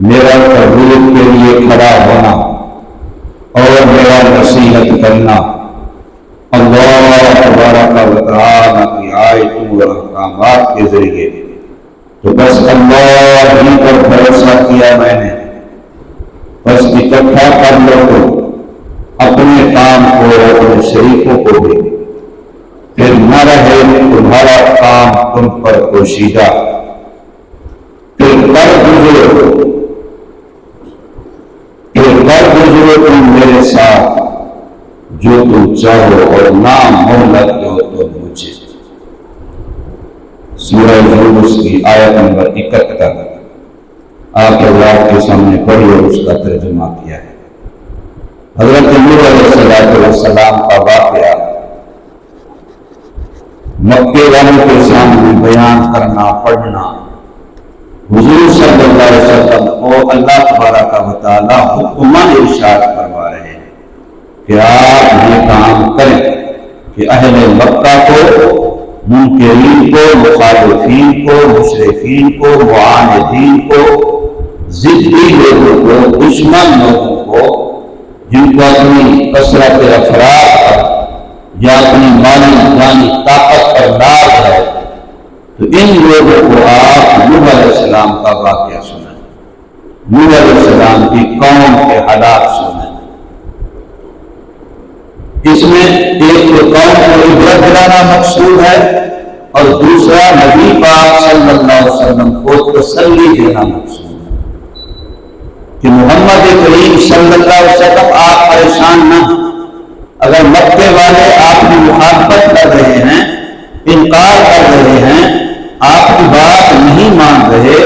میرا تحریک کے لیے کھڑا ہونا اور میرا نصیحت کرنا اللہ تبارک و تعالیٰ کی آیتوں اور احکامات کے ذریعے، تو بس اللہ ہی پر بھروسہ کیا میں نے، بس اکٹھا کر لو تو اپنے کام کو اور اپنے شریکوں کو بھی، پھر نہ رہے تمہارا کام تم پر پوشیدہ، پھر کر گزرو تم میرے ساتھ جو تم چاہو اور نہ مہلت دو تو مجھے۔ سورہ یونس کی آیت نمبر 71 آپ اللہ کے سامنے پڑھی اور اس کا ترجمہ کیا ہے۔ حضرت نوح علیہ السلام کا واقعہ مکے والوں کے سامنے بیان کرنا، پڑھنا، حضور صلی اللہ علیہ وسلم کو اللہ تبارک و تعالیٰ حکمان ارشاد فرما رہے ہیں کہ آپ یہ کام کریں کہ اہل مکہ کو، منکرین کو، مخالفین کو، مشرکین کو، معاندین کو، ضدی لوگوں کو، دشمن لوگوں کو، جن کو اپنی کثرت افراد پر یا اپنی مالی جانی طاقت پر ناز ہے، تو ان لوگوں کو آپ نوح علیہ السلام کا واقعہ سنیں، نوح علیہ السلام کی قوم کے حالات سنیں۔ اس میں ایک تو قوم کو عبرت دلانا مقصود ہے، اور دوسرا نبی پاک صلی اللہ علیہ وسلم کو تسلی دینا مقصود ہے کہ محمد کریم صلی اللہ علیہ وسلم آپ پریشان نہ ہوں۔ اگر مکے والے آپ کی مخالفت کر رہے ہیں، انکار کر رہے ہیں، آپ کی بات نہیں مان رہے،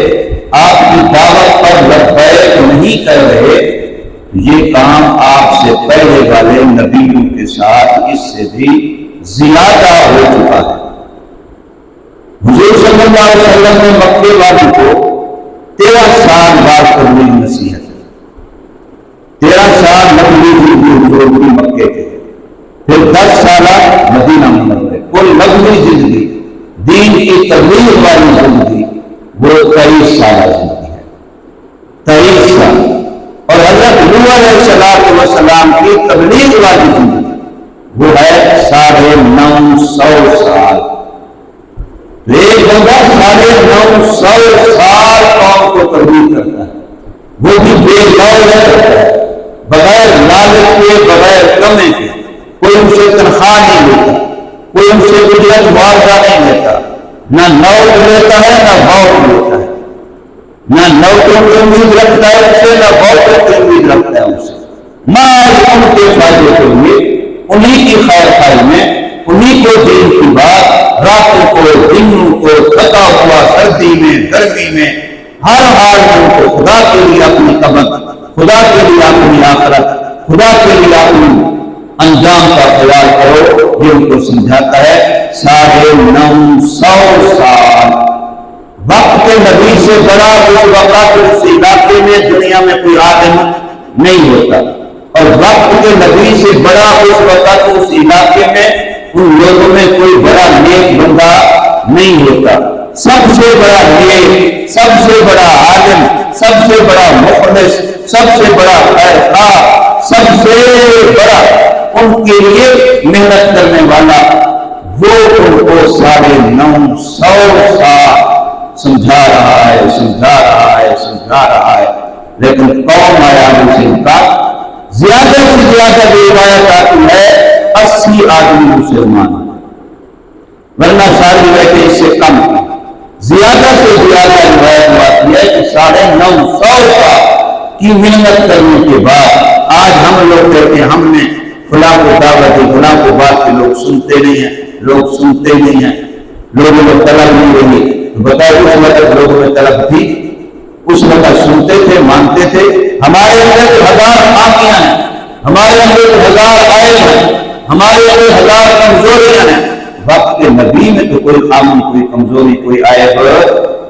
آپ کی دعوت پر لبیک نہیں کر رہے، یہ کام آپ سے پہلے والے نبیوں کے ساتھ اس سے بھی زیادہ ہو چکا ہے۔ حضور صلی اللہ علیہ وسلم نے مکے والوں کو 13 سال بعد تبلیغ نصیحت کی، 13 سال نبی حضور کی مکے کے، پھر 10 سالہ مدینہ منورہ، کل نبوی زندگی، دین کی تبلیغ والی زندگی وہ 23 سالہ زندگی ہے، 23 سال۔ اور حضرت نوح علیہ السلام کی تبلیغ والی زندگی وہ ہے 950 سال۔ ایک بندہ 950 سال قوم کو تبلیغ کرتا ہے، وہ بھی بے لوث کرتا ہے، بغیر لالچ کے، بغیر کمے کے، کوئی ان سے تنخواہ نہیں لیتا، کوئی ان سے اجرت معاوضہ نہیں لیتا، نہ نوٹ لیتا ہے نہ بھوٹ لیتا ہے، نہ نوٹوں کی امید رکھتا ہے ان سے، نہ بھوٹوں کی امید رکھتا ہے ان سے، محض ان کے فائدے کے لیے، انہی کی خیر خائی میں، انہی کو دین کی بات، راتوں کو، دنوں کو، تھکا ہوا سردی میں، گرمی میں، ہر حال میں ان کو خدا کے لیے اپنی قبر، خدا کے لیے اپنی آخرت، خدا کے لیے اپنی انجام کا خیال کرو، یہ ان کو سمجھاتا ہے۔ 950 سال وقت کے نبی سے بڑا اس وقت اس علاقے میں دنیا میں کوئی آدم نہیں ہوتا، اور وقت کے نبی سے بڑا اس وقت اس علاقے میں ان لوگوں میں کوئی بڑا نیک بندہ نہیں ہوتا۔ سب سے بڑا نیک، سب سے بڑا عالم، سب سے بڑا مخلص، سب سے بڑا خیر خواہ، سب سے بڑا ان کے لیے محنت کرنے والا، وہ ان کو 950 سال سمجھا رہا ہے، لیکن قوم آیا سے ان کا زیادہ سے زیادہ روایت آتی ہے 80 آدمی مسلمان، ورنہ ساری روایتیں اس سے کم تھی۔ زیادہ سے زیادہ روایت آتی ہے کہ 950 سال کی محنت کرنے کے بعد آج ہم لوگ کہتے ہیں ہم نے فلاں کو دعوت دی، فلاں کو بات کے لوگ سنتے نہیں ہیں، لوگوں میں طلب نہیں رہی، تو بتائیں اس وقت لوگوں میں طلب تھی؟ اس وقت سنتے تھے، مانتے تھے؟ ہمارے اندر 1000 خامیاں ہیں، ہمارے اندر 1000 عیب ہیں، ہمارے اندر 1000 کمزوریاں ہیں۔ وقت کے نبی میں تو کوئی خامی، کوئی کمزوری، کوئی عیب،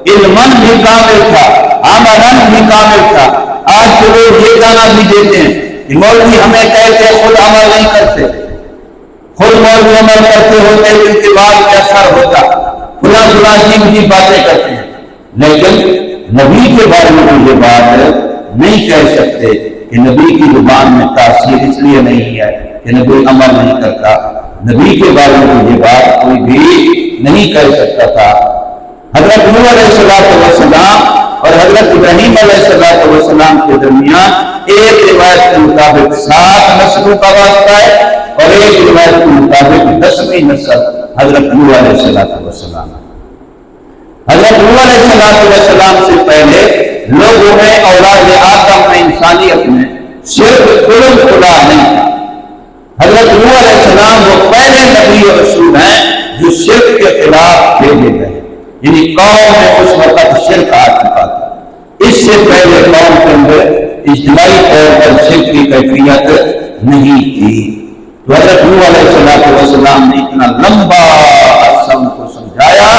علماً بھی کامل تھا، عملاً بھی کامل تھا۔ آج تو لوگ یہ گانا بھی دیتے ہیں کہ مولوی ہمیں کہتے خود عمل نہیں کرتے، خود مولوی عمل کرتے ہوتے تو ان کے بعد کیا اثر ہوتا، فلاں عجیب باتیں کرتے ہیں، لیکن نبی کے بارے میں یہ بات نہیں کہہ سکتے کہ نبی کی زبان میں تاثیر اس لیے نہیں ہے کہ نبی عمل نہیں کرتا. نبی کے بارے میں یہ بات کوئی بھی نہیں کہہ سکتا تھا. حضرت نوح علیہ السلام اور حضرت ابراہیم علیہ السلام کے درمیان ایک روایت کے مطابق 7 نسلوں کا واسطہ ہے اور ایک روایت کے مطابق 10ویں نسل حضرت نوح علیہ السلام. حضرت نوح علیہ السلام سے پہلے لوگوں میں اولاد آدم میں انسانیت میں شرک کھلا نہیں تھا. حضرت نوح علیہ السلام وہ پہلے نبی و رسول ہیں جو شرک کے خلاف بھیجے گئے. یعنی قوم میں اس وقت شرک آ چکا تھا. اس سے پہلے قوم کے اندر اجتماعی طور پر شرک کی کیفیت نہیں تھی. تو حضرت نوح علیہ السلام نے اتنا لمبا عرصہ ان کو سمجھایا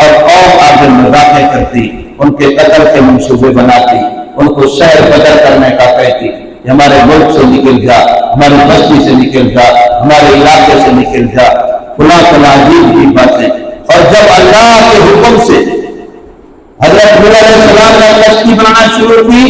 اور قوم آگے مذاقیں کرتی, ان کے قتل کے منصوبے بناتی, ان کو شہر بدل کرنے کا کہتی, ہمارے ملک سے نکل جا, ہماری بستی سے نکل جا, ہمارے علاقے سے نکل جا, فلاں فلاں عجیب کی باتیں. اور جب اللہ کے حکم سے حضرت نوح علیہ السلام نے کشتی بنانا شروع کی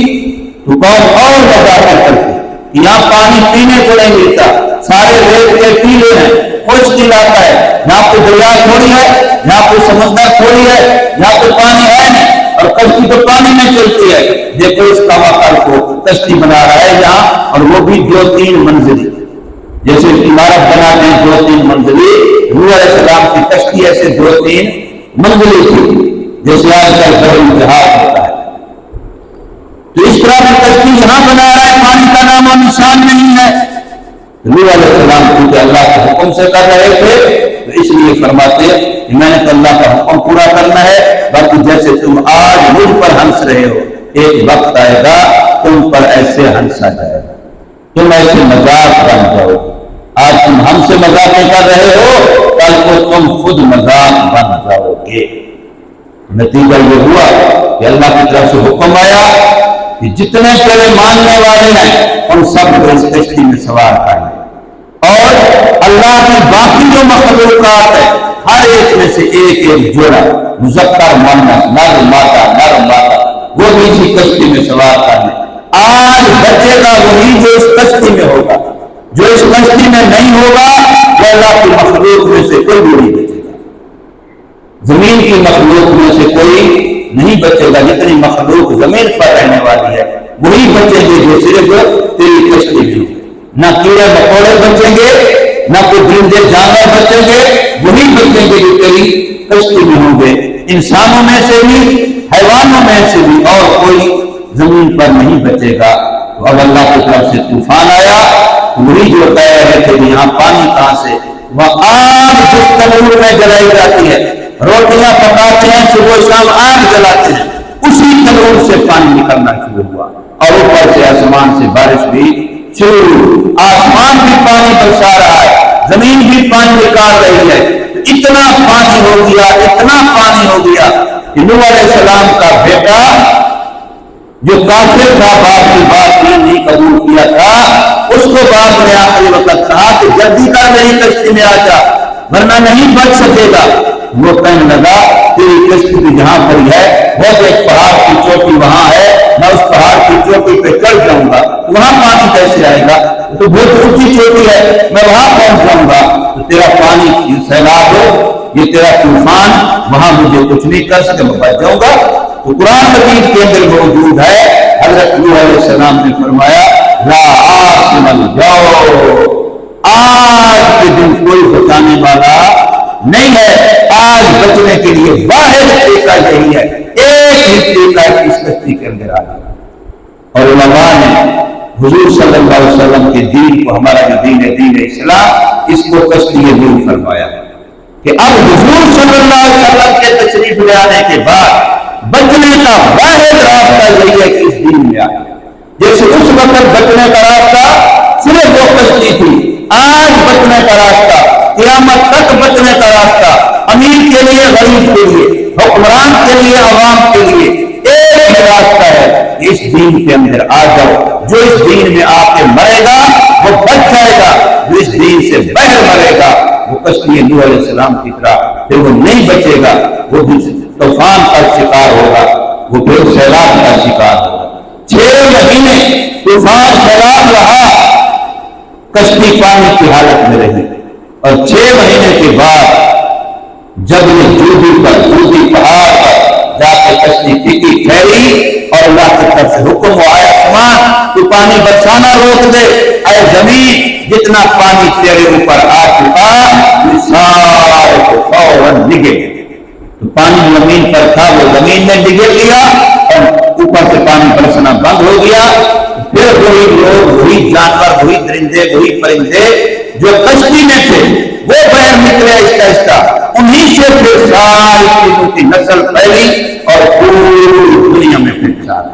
تو قوم اور مذاقیں کرتی. یہاں پانی پینے کو نہیں ملتا, سارے ریت کے ٹیلے ہیں, خشک علاقہ ہے, یہاں پہ دریا تھوڑی ہے, یہاں پہ سمندر تھوڑی ہے, یہاں پہ پانی ہے نہیں, اور کشتی تو پانی میں چلتی ہے. دیکھو اس کا مکر کو کشتی بنا رہا ہے یہاں, اور وہ بھی 2-3 منزلی, جیسے عمارت بناتے ہیں 2-3 منزلی. نوح علیہ السلام کی کشتی ایسے 2-3 منزلی تھی جیسے آج کل بڑی جہاز ہوتا ہے. تو اس طرح کی کشتی یہاں بنا رہا ہے, پانی کا نام و نشان نہیں ہے. نوح علیہ السلام کیونکہ اللہ کے حکم سے کر رہے تھے تو اس لیے فرماتے کہ میں نے تو اللہ کا حکم پورا کرنا ہے. باقی جیسے تم آج مجھ پر ہنس رہے ہو, ایک وقت آئے گا تم پر ایسے ہنسا جائے گا, تم ایسے مذاق بن جاؤ. آج تم ہم سے مذاقیں کر رہے ہو, کل کو تم خود مذاق بن جاؤ گے. نتیجہ یہ ہوا کہ اللہ کی طرف سے حکم آیا کہ جتنے تیرے ماننے والے ہیں ان سب کو اس کشتی میں سوار کریں, اور اللہ کی باقی جو مخلوقات ہے ہر ایک میں سے ایک جوڑا مذکر مؤنث نر مادہ وہ بھی اسی کشتی میں سوار کرنے. آج بچے گا وہی جو اس کشتی میں ہوگا, جو اس کشتی میں نہیں ہوگا وہ اللہ کی مخلوق میں سے کوئی بھی نہیں بچے گا. زمین کی مخلوق میں سے کوئی نہیں بچے گا. جتنی مخلوق زمین پر رہنے والی ہے وہی بچیں گے جو صرف تیری کشتی میں. نہ کیڑے مکوڑے بچیں گے, نہ کوئی درندے جانور بچیں گے, وہی بچیں گے جو تیری کشتی میں ہوں گے. انسانوں میں سے بھی, حیوانوں میں سے بھی اور کوئی زمین پر نہیں بچے گا. تو اب اللہ کی طرف سے طوفان آیا, وہی جو کہہ رہے تھے کہ یہاں پانی کہاں سے, وہ آگ جس تنور میں جلائی جاتی ہے, روٹیاں پکاتے ہیں صبح شام آگ جلاتے ہیں, اسی تنور سے پانی نکلنا شروع ہوا. اور اوپر سے آسمان سے بارش بھی شروع, آسمان بھی پانی برسا رہا ہے, زمین بھی پانی نکال رہی ہے. اتنا پانی ہو گیا, اتنا پانی ہو گیا کہ نوح علیہ السلام کا بیٹا جو کافر تھا, باپ کی بات نہیں قبول کیا تھا, اس کو باپ نے آخری وقت کہا کہ جلدی کر میری کشتی میں آ جا ورنہ نہیں بچ سکے گا. وہ کہنے لگا تیری کشتی جہاں پر ہے بہت ایک پہاڑ کی چوٹی وہاں ہے, میں اس پہاڑ کی چوٹی پہ چڑھ جاؤں گا, وہاں پانی کیسے آئے گا, تو بہت اونچی چوٹی ہے, میں وہاں پہنچ جاؤں گا تو تیرا پانی سیلاب ہو, یہ تیرا طوفان وہاں مجھے کچھ نہیں کر سکے, میں بچ جاؤں گا. تو قرآن مجید کے اندر موجود ہے, حضرت نوح علیہ السلام نے فرمایا لا عاصم اليوم, آج کے دن کوئی بچانے والا نہیں ہے. آج بچنے کے لیے واحد طریقہ یہی ہے, ایک ہی طریقہ اس کشتی کے اندر آ جائے. اور علماء نے حضور صلی اللہ علیہ وسلم کے دین کو, ہمارا جو دین ہے دین اسلام, اس کو کشتی نور فرمایا کہ اب حضور صلی اللہ علیہ وسلم کے تشریف لے آنے کے بعد بچنے کا واحد راستہ یہی ہے کہ اس دین میں آئے. جیسے اس وقت بچنے کا راستہ صرف وہ کشتی تھی, آج بچنے کا راستہ, قیامت تک بچنے کا راستہ امیر کے لیے, غریب کے لیے, حکمران کے لیے, عوام کے لیے ایک ہی راستہ ہے کہ اس دین کے اندر آ جاؤ. جو اس دین میں آ کے مرے گا وہ بچ جائے گا, جو اس دین سے بغیر مرے گا وہ کشتی نوح علیہ السلام کی طرح پھر وہ نہیں بچے گا, وہ طوفان کا شکار ہوگا. وہ پھر سیلاب کا شکار ہوگا۔ 6 مہینے طوفان سیلاب رہا، کشتی پانی کی حالت میں رہی، اور 6 مہینے کے بعد جب یہ جودی پہاڑ پر جا کے کشتی ٹکی ٹھہری اور اللہ کی طرف سے حکم آیا، آسمان تو پانی برسانا روک دے، اے زمین جتنا پانی تیرے اوپر آ چکا یہ سارے کو فوراً نگل۔ تو پانی زمین پر تھا، وہ زمین نے نگل لیا اور اوپر سے پانی برسنا بند ہو گیا۔ پھر وہی لوگ، وہی جانور، وہی درندے، وہی پرندے جو کشتی میں تھے وہ باہر نکلے آہستہ آہستہ، انہی سے پھر ساری چیزوں کی نسل پھیلی اور پوری دنیا میں پھر چال۔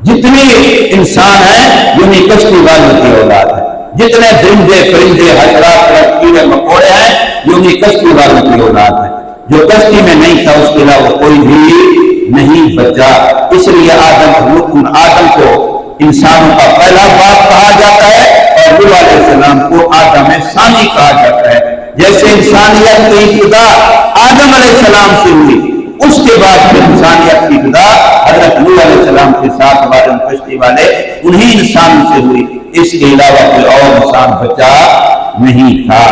جتنے انسان ہیں یونی کشتی والوں کی اولاد ہے، جتنے درندے پرندے حشرات کیڑے مکوڑے ہیں یونی کشتی والوں کی اولاد ہے۔ جو کشتی میں نہیں تھا اس کے علاوہ کوئی بھی نہیں بچا۔ اس لیے آدم کو انسانوں کا پہلا باپ کہا جاتا ہے اور نوح علیہ السلام کو آدم ثانی کہا جاتا ہے۔ جیسے انسانیت کی ابتدا آدم علیہ السلام سے ہوئی، اس کے بعد پھر انسانیت کی ابتدا حضرت نوح علیہ السلام کے ساتھ والے کشتی والے انہی انسانوں سے ہوئی، اس کے علاوہ کوئی اور انسان بچا نہیں تھا۔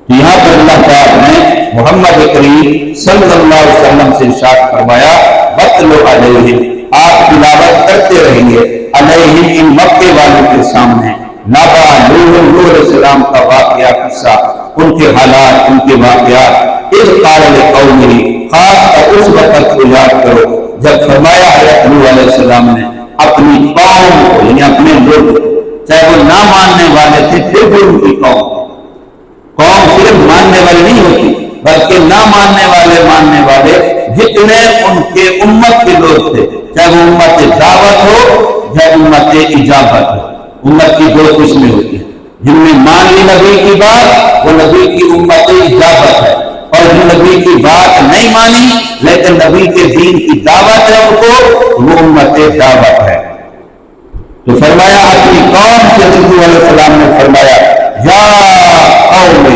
یہاں پر اللہ تعالیٰ نے محمد کریم صلی اللہ علیہ وسلم سے ارشاد فرمایا، وَاتْلُ عَلَيْهِمْ، آپ تلاوت کرتے رہیے علیہم ان مکے والوں کے سامنے، نبأ نوح علیہ السلام کا واقعہ قصہ، ان کے حالات، ان کے واقعات، اذ قال لقومہ، خاص کر اس وقت کو یاد کرو جب فرمایا حضرت نوح علیہ السلام نے اپنی قوم کو، یعنی اپنے لوگ، چاہے وہ نہ ماننے والے تھے پھر بھی ان کی قوم صرف ماننے والی نہیں ہوتی بلکہ نہ ماننے والے جتنے ان کے امت کے لوگ تھے، چاہے وہ امت دعوت ہو یا امت اجابت ہو۔ امت کی 2 قسمیں ہوتی ہیں، جن میں مان لی نبی کی بات وہ نبی کی امت اجابت ہے، اور جو نبی کی بات نہیں مانی لیکن نبی کے دین کی دعوت ہے ان کو، وہ امت دعوت ہے۔ تو فرمایا اپنی قوم سے نوح علیہ السلام نے فرمایا، یا قوم،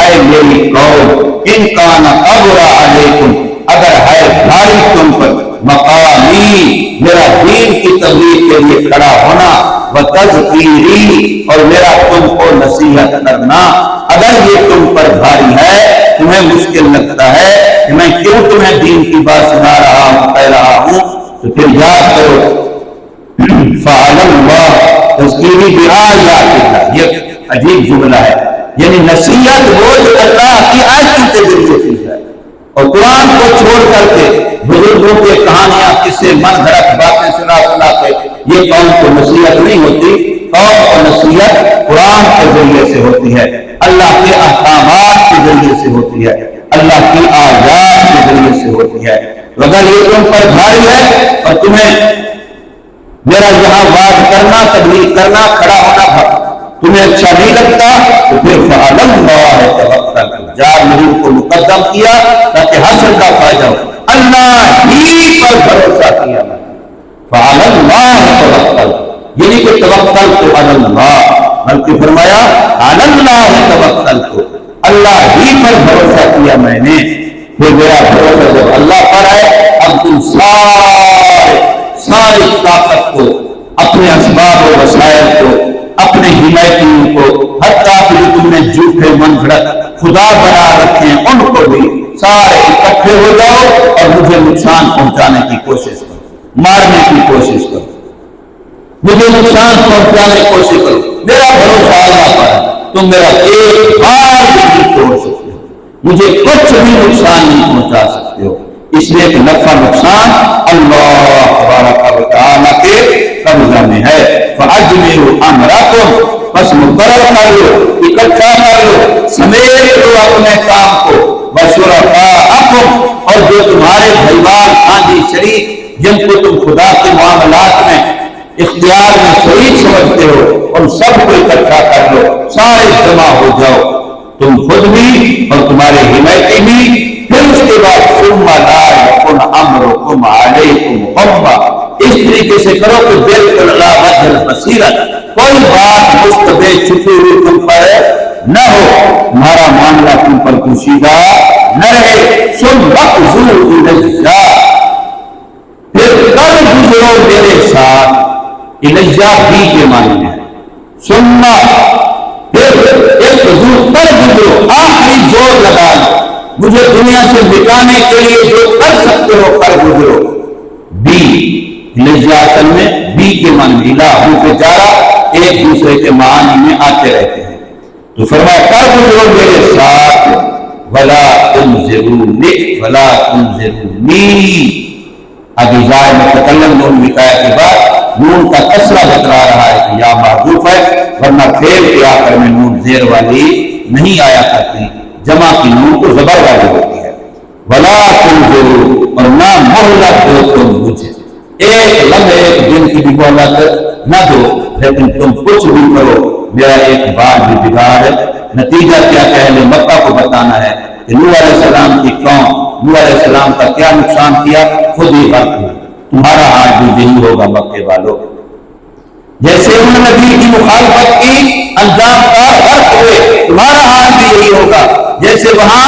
اے میری قوم، ان کان کبر علیکم، اگر ہے بھاری تم پر، مقامی، میرا دین کی تبلیغ کے لیے کھڑا ہونا، وتذکیری، اور میرا تم کو نصیحت کرنا، اگر یہ تم پر بھاری ہے، تمہیں مشکل لگتا ہے کہ میں کیوں تمہیں دین کی بات سنا رہا ہوں، کہہ رہا ہوں، تو پھر یاد کرو فَعَلَى اللَّهِ تذکیری بِآیاتِ اللَّهِ، یہ عجیب جملہ ہے، یعنی نصیحت وہ جو اللہ کی آیتوں کے ذریعے کی ہے، اور قرآن کو چھوڑ کر کے بزرگوں کے کہانیاں، قصے، من گھڑت باتیں سنا کے یہ قوم کو نصیحت نہیں ہوتی۔ قوم کو نصیحت قرآن کے ذریعے سے ہوتی ہے، اللہ کے احکامات کے ذریعے سے ہوتی ہے، اللہ کی آیات کے ذریعے سے ہوتی ہے۔ اگر یہ تم پر بھاری ہے اور تمہیں میرا یہاں بات کرنا، تبلیغ کرنا، کھڑا ہونا تمہیں اچھا نہیں لگتا، تو پھر فعلی اللہ توکل، جار مجرور کو مقدم کیا تاکہ حاصل کا فائدہ ہو، اللہ ہی پر بھروسہ کیا، فعلی اللہ توکل، یعنی کہ توکل تو علی اللہ، بلکہ فرمایا علی اللہ توکل تو، اللہ ہی پر بھروسہ کیا میں نے۔ پھر میرا بھروسہ جب اللہ پر ہے، اب تم ساری طاقت کو، اپنے اسباب و وسائل کو، اپنے حمایتیوں کو، حتیٰ کہ جو تم نے جھوٹے من گھڑت خدا بنا رکھے ہیں ان کو بھی سارے اکٹھے ہو جاؤ اور مجھے نقصان پہنچانے کی کوشش کرو، مارنے کی کوشش کرو، مجھے نقصان پہنچانے کی کوشش کرو، میرا بھروسہ اللہ پر ہے، تم میرا ایک بار بھی نہیں توڑ سکتے ہو، مجھے کچھ بھی نقصان نہیں پہنچا سکتے ہو، اس لیے کہ نفع نقصان اللہ تبارک و تعالیٰ کے قبضہ میں ہے۔ فَأَجْمِعُوا أَمْرَكُمْ، بس مقرر کر لو، اکٹھا کر لو، سمیٹ لو اپنے کام کو، وَشُرَكَاءَكُمْ، اور جو تمہارے بھائیوال خاندی شریک جن کو تم خدا کے معاملات میں اختیار میں شریک سمجھتے ہو، ان سب کو اکٹھا کر لو، سارے جمع ہو جاؤ، تم خود بھی اور تمہارے حمایتی بھی۔ پھر اس کے بعد ثُمَّ لَا يَكُنْ أَمْرُكُمْ عَلَيْكُمْ غَمًّا، اس طریقے سے کرو کہ بالکل لا وجہ البصیرۃ، کوئی بات مشتبہ چھپی ہوئی تم پر نہ ہو، تمہارا معاملہ تم پر پوشیدہ نہ رہے۔ ثُمَّ اقْضُوا إِلَيَّ، جڑو میرے ساتھ، الیہ بھی کے معنی ہے، سننا پھر ایک حضور پر گزرو، آخری زور لگا لو، مجھے دنیا سے مٹانے کے لیے جو کر سکتے ہو کر گزرو۔ بھی الیہ اصل میں بھی کے معنی، الہ حروف جارہ ایک دوسرے کے معنی میں آتے رہتے ہیں، تو فرمایا کر گزرو میرے ساتھ، ولا تنظرونی ولا تنظرونی۔ آگے جائے متکلم نون مٹایا کے بعد نون کا کسرہ بتلا رہا ہے کہ یا معذوف ہے، ورنہ فعل کے آخر میں نون زیر والی نہیں آیا کرتی، جمع کی نون تو زبر والی ہوتی ہے۔ ولا تنظروا، اور نہ مہلت دو تم مجھے، ایک لمحے ایک دن کی بھی مہلت نہ دو، لیکن تم کچھ بھی کرو میرا ایک بار بھی بگاڑ۔ نتیجہ کیا کہ اہل مکہ کو بتانا ہے کہ نوح علیہ السلام کی قوم نوح علیہ السلام کا کیا نقصان کیا، خود ہی غرق ہوئے، تمہارا حال بھی یہی ہوگا مکے والوں، جیسے انہوں نے نبی کی مخالفت کی انجام کار غرق ہوئے، تمہارا حال بھی یہی ہوگا، جیسے وہاں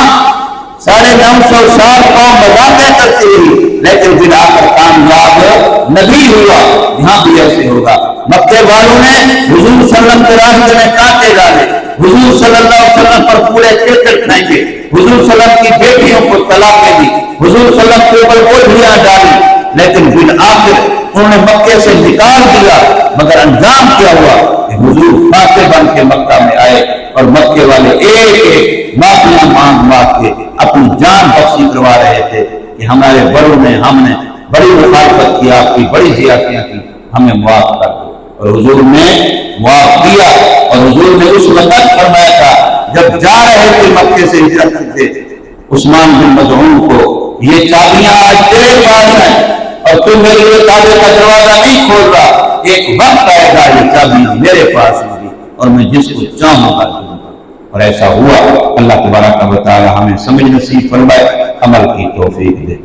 950 سال قوم مذاقیں کرتی رہی لیکن بالآخر کامیاب نبی ہوا، یہاں بھی ایسے ہوگا۔ مکے والوں نے حضور صلی اللہ علیہ وسلم کے راستے میں کانٹے ڈالے، حضور صلی اللہ علیہ وسلم پر پورے چکر پھینکے، حضور صلی اللہ علیہ وسلم کی بیٹیوں کو طلاقیں دی، حضور صلی اللہ علیہ وسلم کے اوپر اوڑھیاں ڈالی، لیکن بالآخر انہوں نے مکے سے نکال دیا، مگر انجام کیا ہوا کہ حضور فاتح بن کے مکہ میں آئے اور مکے والے ایک ایک معافیاں مانگ مانگ کے اپنی جان بخشی کروا رہے تھے کہ ہمارے بڑوں نے ہم نے بڑی مخالفت کی، آپ کی بڑی زیادتیاں کی، ہمیں معاف کر دو، اور حضور نے معاف کیا۔ اور حضور نے اس وقت فرمایا تھا جب جا رہے تھے مکے سے ہجرت کرتے عثمان بن مظعون کو، یہ چابیاں آج تیرے پاس ہیں اور تم میرے لیے کعبے کا دروازہ نہیں کھول رہا، ایک وقت آئے گا یہ چابیاں میرے پاس ہوں گی اور میں جس کو چاہوں گا دوں گا، اور ایسا ہوا۔ اللہ تبارک و تعالی ہمیں سمجھ نصیب فرمائے، عمل کی توفیق دے۔